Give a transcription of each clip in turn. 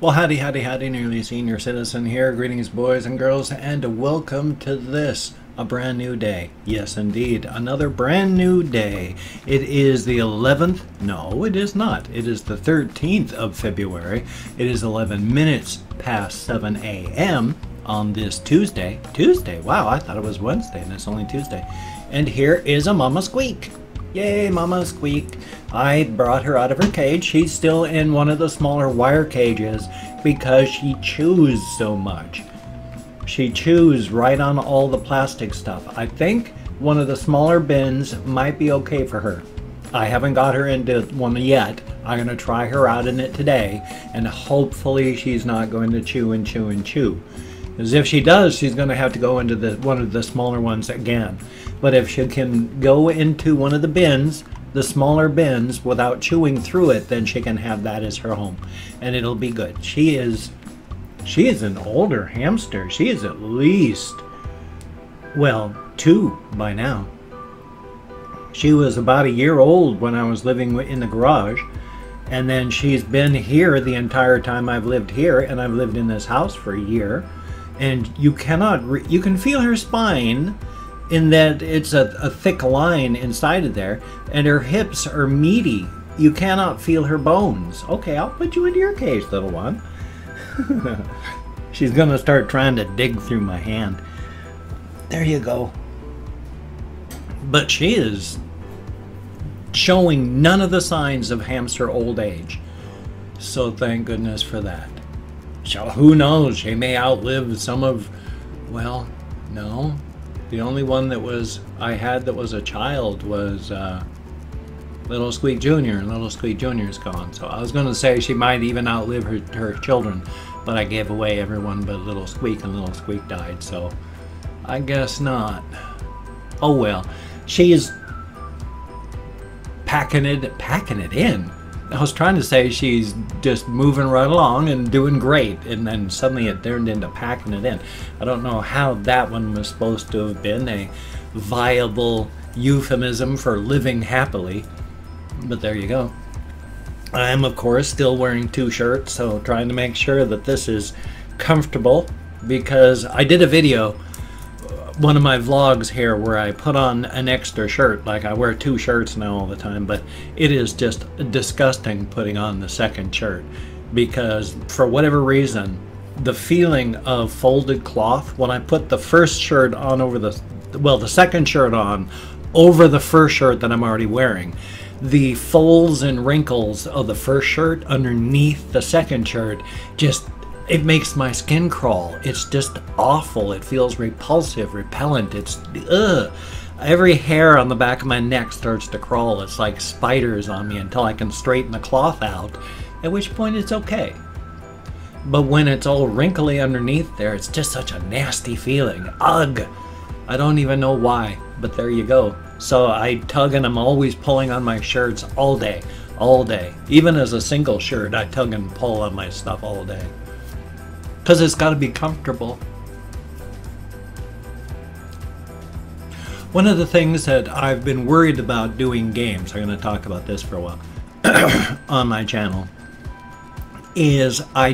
Well, howdy, howdy, howdy, nearly senior citizen here. Greetings, boys and girls, and welcome to this, a brand new day. Yes, indeed, another brand new day. It is the 11th. No, it is not. It is the 13th of February. It is 11 minutes past 7 a.m. on this Tuesday. Tuesday? Wow, I thought it was Wednesday, and it's only Tuesday. And here is a Mama Squeak. Yay, Mama Squeak. I brought her out of her cage. She's still in one of the smaller wire cages because she chews so much. She chews right on all the plastic stuff. I think one of the smaller bins might be okay for her. I haven't got her into one yet. I'm going to try her out in it today, and hopefully she's not going to chew and chew and chew. Because if she does, she's going to have to go into one of the smaller ones again. But if she can go into one of the bins, the smaller bins, without chewing through it, then she can have that as her home. And it'll be good. She is an older hamster. She is at least, well, 2 by now. She was about a year old when I was living in the garage. And then she's been here the entire time I've lived here. And I've lived in this house for a year. And you can feel her spine, in that it's a thick line inside of there, and her hips are meaty. You cannot feel her bones. Okay, I'll put you into your cage, little one. She's gonna start trying to dig through my hand. There you go. But she is showing none of the signs of hamster old age. So thank goodness for that. So who knows, she may outlive some of, well, no. The only one that I had that was a child was Little Squeak Jr. and Little Squeak Jr. is gone. So I was going to say she might even outlive her children, but I gave away everyone but Little Squeak, and Little Squeak died, so I guess not. Oh well. She's packing it in. I was trying to say she's just moving right along and doing great, and then suddenly it turned into packing it in. I don't know how that one was supposed to have been a viable euphemism for living happily, but there you go. I am, of course, still wearing 2 shirts, so trying to make sure that this is comfortable, because I did a video, one of my vlogs here, where I put on an extra shirt. Like, I wear 2 shirts now all the time, but it is just disgusting putting on the second shirt, because for whatever reason, the feeling of folded cloth, when I put the first shirt on over the second shirt on over the first shirt that I'm already wearing, the folds and wrinkles of the first shirt underneath the second shirt it makes my skin crawl. It's just awful. It feels repulsive, repellent. It's ugh. Every hair on the back of my neck starts to crawl. It's like spiders on me until I can straighten the cloth out, at which point it's okay. But when it's all wrinkly underneath there, it's just such a nasty feeling. Ugh! I don't even know why, but there you go. So I tug, and I'm always pulling on my shirts all day. All day. Even as a single shirt, I tug and pull on my stuff all day. Because it's got to be comfortable. One of the things that I've been worried about doing games, I'm going to talk about this for a while, on my channel, is I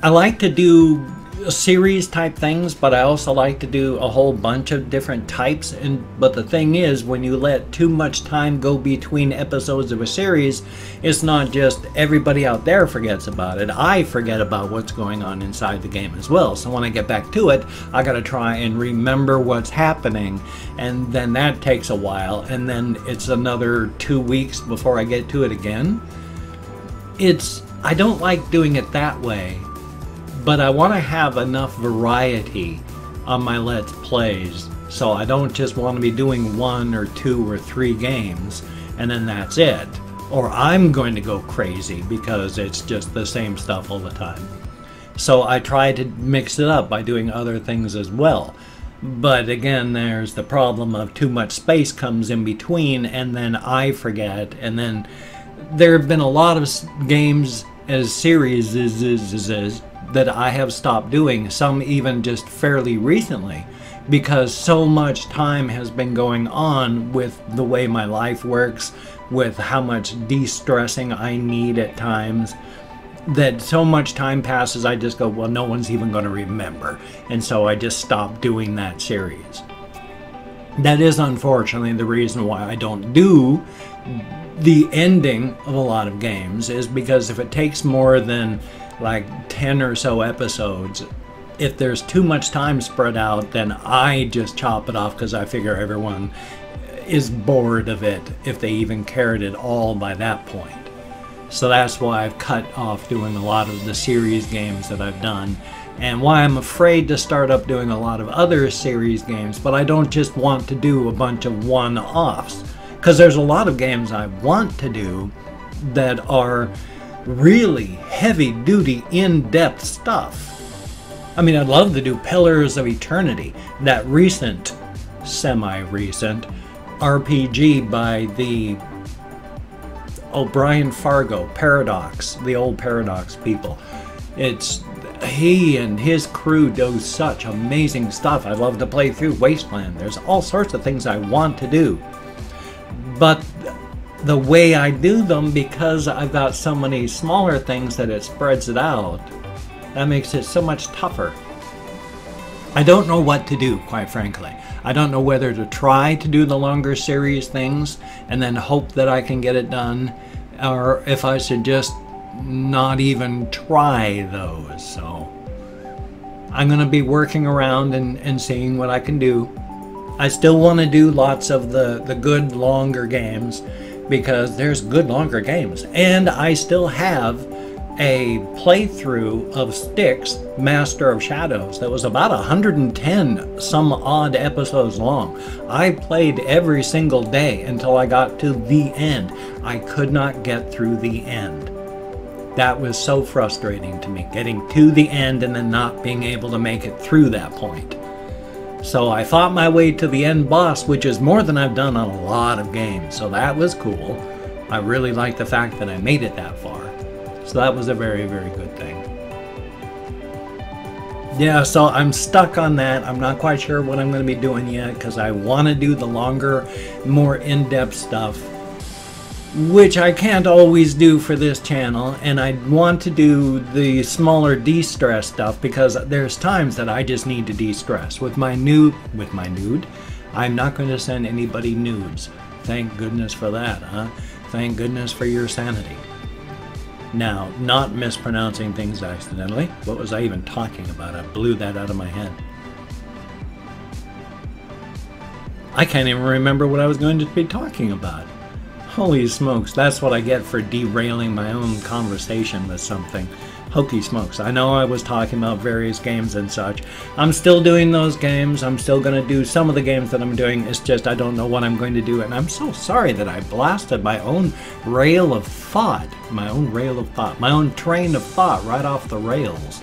like to do series type things, but I also like to do a whole bunch of different types. But the thing is, when you let too much time go between episodes of a series, it's not just everybody out there forgets about it. I forget about what's going on inside the game as well. So when I get back to it, I gotta try and remember what's happening, and then that takes a while, and then it's another 2 weeks before I get to it again. I don't like doing it that way. But I want to have enough variety on my Let's Plays, so I don't just want to be doing 1 or 2 or 3 games and then that's it. Or I'm going to go crazy because it's just the same stuff all the time. So I try to mix it up by doing other things as well. But again, there's the problem of too much space comes in between, and then I forget, and then there have been a lot of games as series that I have stopped doing, some even just fairly recently, because so much time has been going on with the way my life works, with how much de-stressing I need at times, that so much time passes, I just go, well, no one's even going to remember. And so I just stopped doing that series. That is unfortunately the reason why I don't do the ending of a lot of games, is because if it takes more than like 10 or so episodes, if there's too much time spread out, then I just chop it off, because I figure everyone is bored of it if they even cared at all by that point. So that's why I've cut off doing a lot of the series games that I've done, and why I'm afraid to start up doing a lot of other series games. But I don't just want to do a bunch of one-offs, because there's a lot of games I want to do that are really heavy-duty, in-depth stuff. I mean, I'd love to do Pillars of Eternity, that recent, semi-recent RPG by the O'Brien Fargo, Paradox, the old Paradox people. He and his crew do such amazing stuff. I love to play through Wasteland. There's all sorts of things I want to do. But the way I do them, because I've got so many smaller things that it spreads it out, that makes it so much tougher. I don't know what to do, quite frankly. I don't know whether to try to do the longer series things and then hope that I can get it done, or if I should just not even try those. So I'm going to be working around and seeing what I can do. I still want to do lots of the good longer games, because there's good longer games. And I still have a playthrough of Styx, Master of Shadows, that was about 110 some odd episodes long. I played every single day until I got to the end. I could not get through the end. That was so frustrating to me, getting to the end and then not being able to make it through that point. So I fought my way to the end boss, which is more than I've done on a lot of games, so that was cool. I really liked the fact that I made it that far. So that was a very, very good thing. Yeah, so I'm stuck on that. I'm not quite sure what I'm going to be doing yet, because I want to do the longer, more in-depth stuff, which I can't always do for this channel, and I want to do the smaller de-stress stuff, because there's times that I just need to de-stress. With my nude, I'm not going to send anybody nudes. Thank goodness for that, huh? Thank goodness for your sanity. Now, not mispronouncing things accidentally. What was I even talking about? I blew that out of my head. I can't even remember what I was going to be talking about. Holy smokes, that's what I get for derailing my own conversation with something. Hokey smokes. I know I was talking about various games and such. I'm still doing those games. I'm still going to do some of the games that I'm doing. It's just I don't know what I'm going to do. And I'm so sorry that I blasted my own rail of thought. My own train of thought right off the rails.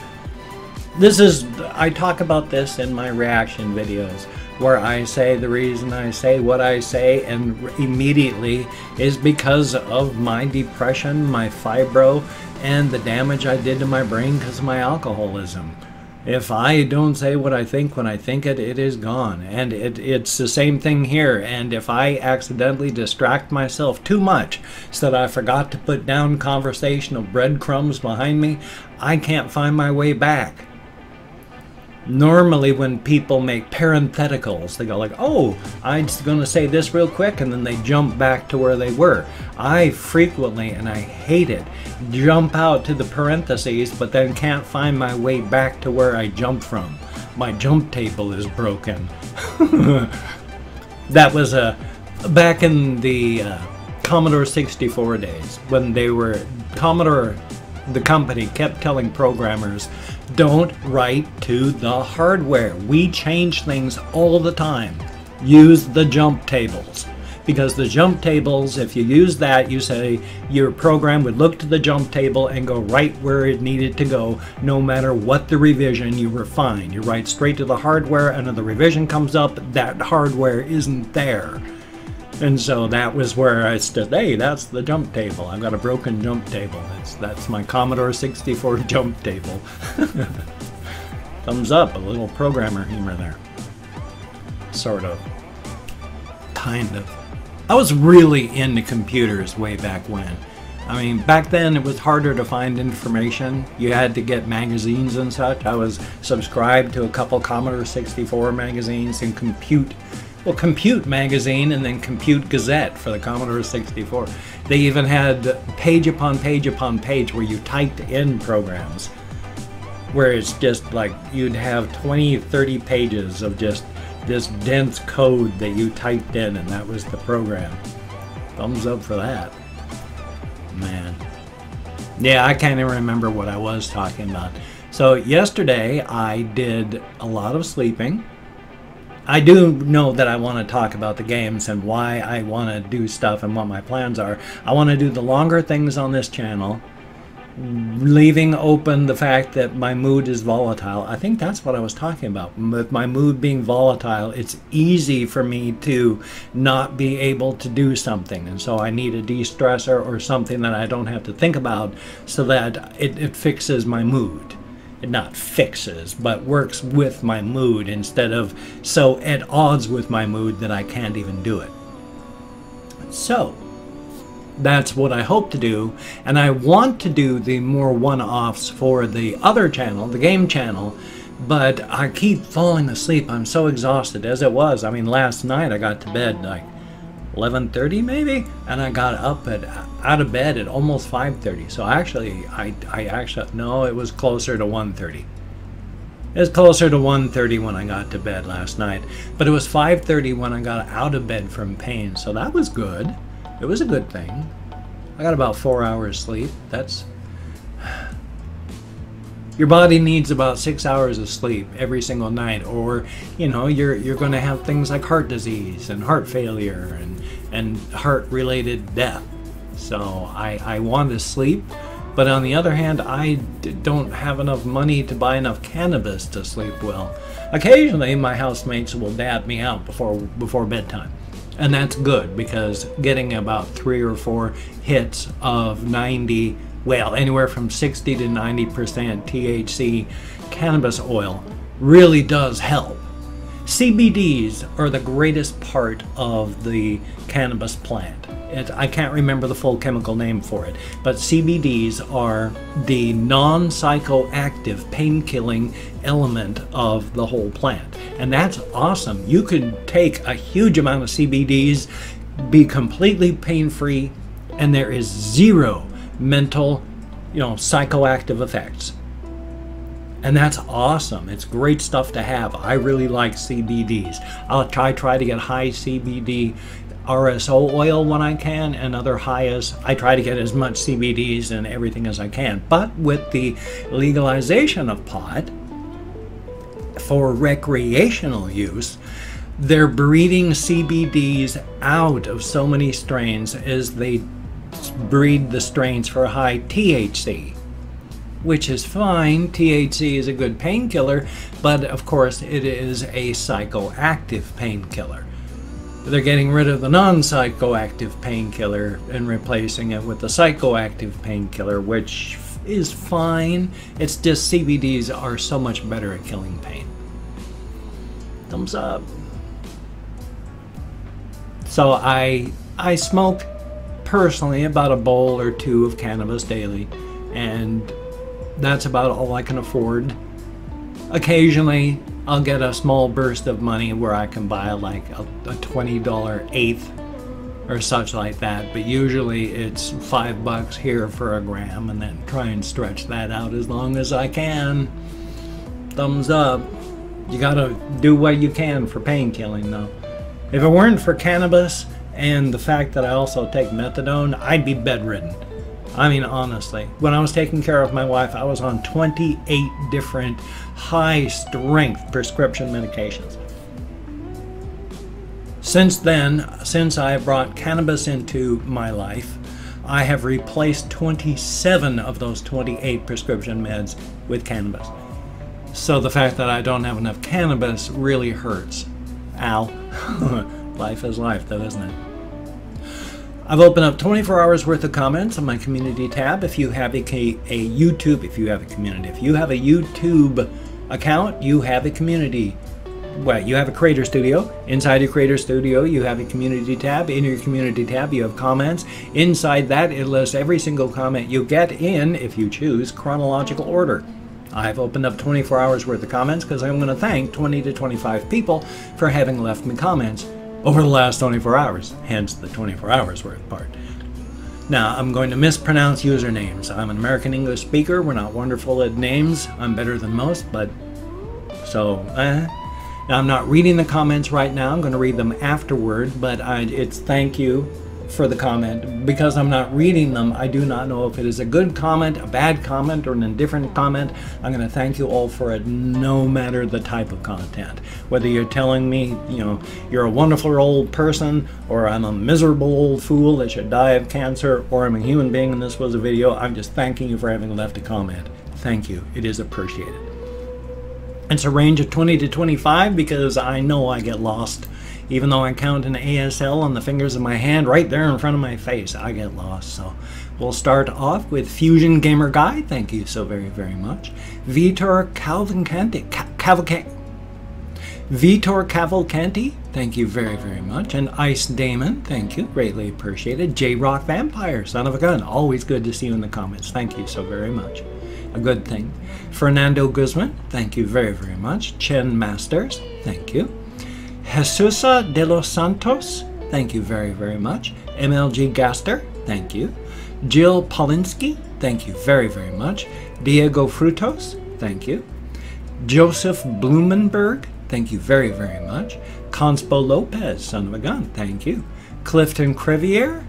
I talk about this in my reaction videos, where I say the reason I say what I say, and immediately is because of my depression, my fibro, and the damage I did to my brain because of my alcoholism. If I don't say what I think when I think it, it is gone. And it's the same thing here. And if I accidentally distract myself too much so that I forgot to put down conversational breadcrumbs behind me, I can't find my way back. Normally when people make parentheticals, they go like, oh, I'm just going to say this real quick, and then they jump back to where they were. I frequently, and I hate it, jump out to the parentheses, but then can't find my way back to where I jumped from. My jump table is broken. That was back in the Commodore 64 days, when they were, Commodore, the company, kept telling programmers, don't write to the hardware. We change things all the time. Use the jump tables. Because the jump tables, if you use that, you say your program would look to the jump table and go right where it needed to go, no matter what the revision you refine. You write straight to the hardware, and if the revision comes up, that hardware isn't there. And so that was where I stood. Hey, that's the jump table. I've got a broken jump table. That's my Commodore 64 jump table. Thumbs up, a little programmer humor there. Sort of. Kind of. I was really into computers way back when. I mean, back then it was harder to find information. You had to get magazines and such. I was subscribed to a couple Commodore 64 magazines and Compute magazine, and then Compute Gazette for the Commodore 64. They even had page upon page upon page where you typed in programs, where it's just like you'd have 20, 30 pages of just this dense code that you typed in, and that was the program. Thumbs up for that. Man. Yeah, I can't even remember what I was talking about. So yesterday I did a lot of sleeping. I do know that I want to talk about the games and why I want to do stuff and what my plans are. I want to do the longer things on this channel, leaving open the fact that my mood is volatile. I think that's what I was talking about. With my mood being volatile, it's easy for me to not be able to do something. And so I need a de-stressor or something that I don't have to think about so that it fixes my mood. It not fixes, but works with my mood instead of so at odds with my mood that I can't even do it. So that's what I hope to do, and I want to do the more one-offs for the other channel, the game channel, but I keep falling asleep. I'm so exhausted as it was. I mean, last night I got to bed like 11:30 maybe, and I got up out of bed at almost 5:30. So actually, no, it was closer to 1:30. It was closer to 1:30 when I got to bed last night, but it was 5:30 when I got out of bed from pain. So that was good. It was a good thing. I got about 4 hours sleep. That's... Your body needs about 6 hours of sleep every single night, or you know, you're going to have things like heart disease and heart failure and heart-related death. So I want to sleep, but on the other hand, I don't have enough money to buy enough cannabis to sleep well. Occasionally, my housemates will dab me out before bedtime. And that's good, because getting about 3 or 4 hits of 90, well, anywhere from 60 to 90% THC cannabis oil really does help. CBDs are the greatest part of the cannabis plant. I can't remember the full chemical name for it, but CBDs are the non-psychoactive pain-killing element of the whole plant. And that's awesome. You could take a huge amount of CBDs, be completely pain-free, and there is zero mental, psychoactive effects. And that's awesome. It's great stuff to have. I really like CBDs. I'll try to get high CBD RSO oil when I can, and other highest. I try to get as much CBDs and everything as I can. But with the legalization of pot for recreational use, they're breeding CBDs out of so many strains as they breed the strains for high THC, which is fine. THC is a good painkiller, but of course it is a psychoactive painkiller. They're getting rid of the non-psychoactive painkiller and replacing it with the psychoactive painkiller, which is fine. It's just CBDs are so much better at killing pain. Thumbs up. So I smoke personally about a bowl or two of cannabis daily, and that's about all I can afford. Occasionally I'll get a small burst of money where I can buy like a $20 eighth or such like that, but usually it's $5 here for a gram, and then try and stretch that out as long as I can. Thumbs up. You gotta do what you can for pain killing though. If it weren't for cannabis and the fact that I also take methadone, I'd be bedridden. I mean, honestly, when I was taking care of my wife, I was on 28 different high-strength prescription medications. Since then, since I brought cannabis into my life, I have replaced 27 of those 28 prescription meds with cannabis. So the fact that I don't have enough cannabis really hurts. Ow. Life is life, though, isn't it? I've opened up 24 hours worth of comments on my community tab. If you have a YouTube account, you have a community well, you have a Creator Studio. Inside your Creator Studio, you have a Community tab. In your Community tab, you have comments. Inside that, it lists every single comment you get in, if you choose, chronological order. I've opened up 24 hours worth of comments because I'm going to thank 20 to 25 people for having left me comments over the last 24 hours, hence the 24 hours worth part. Now, I'm going to mispronounce usernames. I'm an American English speaker. We're not wonderful at names. I'm better than most, but so, Now, I'm not reading the comments right now. I'm going to read them afterward, but it's thank you for the comment. Because I'm not reading them, I do not know if it is a good comment, a bad comment, or an indifferent comment. I'm going to thank you all for it, no matter the type of content. Whether you're telling me, you know, you're a wonderful old person, or I'm a miserable old fool that should die of cancer, or I'm a human being and this was a video, I'm just thanking you for having left a comment. Thank you. It is appreciated. It's a range of 20 to 25 because I know I get lost. Even though I count an ASL on the fingers of my hand right there in front of my face, I get lost. So we'll start off with Fusion Gamer Guy. Thank you so very, very much. Vitor Cavalcanti. Thank you very, very much. And Ice Damon. Thank you. Greatly appreciated. J-Rock Vampire. Son of a gun. Always good to see you in the comments. Thank you so very much. A good thing. Fernando Guzman. Thank you very, very much. Chen Masters. Thank you. Jesusa de los Santos, thank you very, very much. MLG Gaster, thank you. Jill Polinsky, thank you very, very much. Diego Frutos, thank you. Joseph Blumenberg, thank you very, very much. Conspo Lopez, son of a gun, thank you. Clifton Crevier,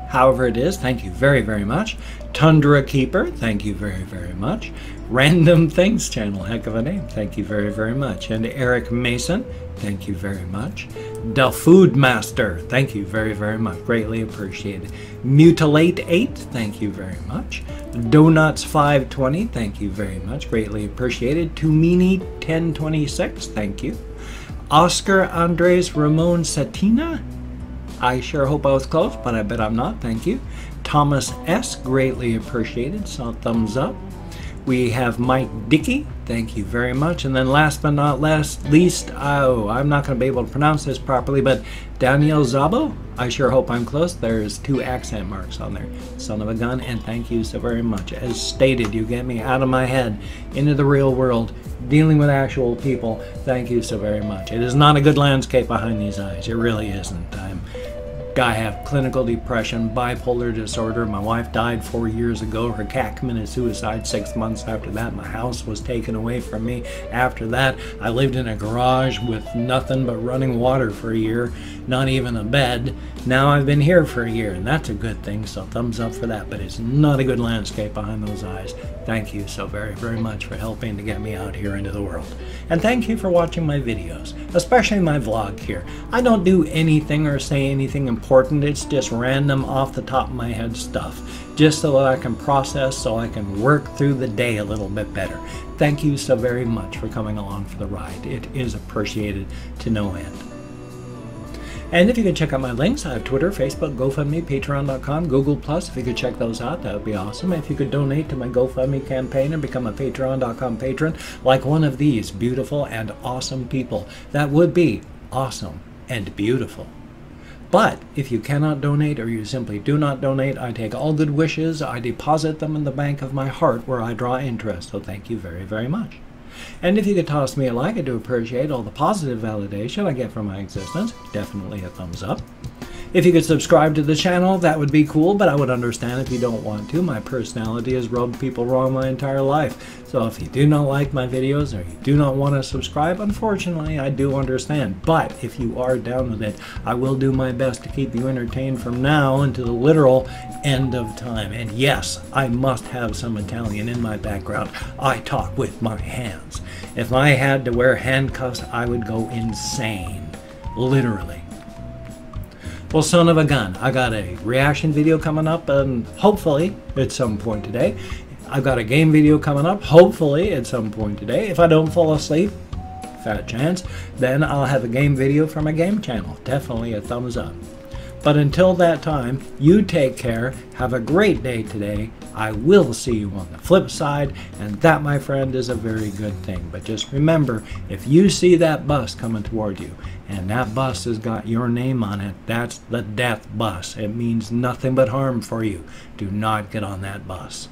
however it is, thank you very, very much. Tundra Keeper, thank you very, very much. Random Things Channel, heck of a name, thank you very, very much. And Eric Mason, thank you very much. The Food Master, thank you very, very much, greatly appreciated. Mutilate 8, thank you very much. Donuts 520, thank you very much, greatly appreciated. Tumini 1026, thank you. Oscar Andres Ramon Satina, I sure hope I was close, but I bet I'm not, thank you. Thomas S, greatly appreciated, so thumbs up. We have Mike Dickey, thank you very much. And then last but not least, I'm not going to be able to pronounce this properly, but Daniel Zabo, I sure hope I'm close. There's 2 accent marks on there. Son of a gun, and thank you so very much. As stated, you get me out of my head, into the real world, dealing with actual people. Thank you so very much. It is not a good landscape behind these eyes. It really isn't. I have clinical depression, bipolar disorder. My wife died 4 years ago. Her cat committed suicide 6 months after that. My house was taken away from me. After that, I lived in a garage with nothing but running water for a year, not even a bed. Now I've been here for a year, and that's a good thing, so thumbs up for that. But it's not a good landscape behind those eyes. Thank you so very, very much for helping to get me out here into the world. And thank you for watching my videos, especially my vlog here. I don't do anything or say anything important. It's just random off the top of my head stuff, just so that I can process, so I can work through the day a little bit better. Thank you so very much for coming along for the ride. It is appreciated to no end. And if you could check out my links, I have Twitter, Facebook, GoFundMe, Patreon.com, Google+. If you could check those out, that would be awesome. If you could donate to my GoFundMe campaign and become a Patreon.com patron, like one of these beautiful and awesome people, that would be awesome and beautiful. But if you cannot donate, or you simply do not donate, I take all good wishes, I deposit them in the bank of my heart where I draw interest. So thank you very, very much. And if you could toss me a like, I do appreciate all the positive validation I get from my existence. Definitely a thumbs up. If you could subscribe to the channel, that would be cool, but I would understand if you don't want to. My personality has rubbed people wrong my entire life. So if you do not like my videos, or you do not want to subscribe, unfortunately, I do understand. But if you are down with it, I will do my best to keep you entertained from now until the literal end of time. And yes, I must have some Italian in my background. I talk with my hands. If I had to wear handcuffs, I would go insane. Literally. Well, son of a gun, I got a reaction video coming up, and hopefully at some point today. I've got a game video coming up, hopefully at some point today. If I don't fall asleep, fat chance, then I'll have a game video from my game channel. Definitely a thumbs up. But until that time, you take care. Have a great day today. I will see you on the flip side, and that, my friend, is a very good thing. But just remember, if you see that bus coming toward you, and that bus has got your name on it, that's the death bus. It means nothing but harm for you. Do not get on that bus.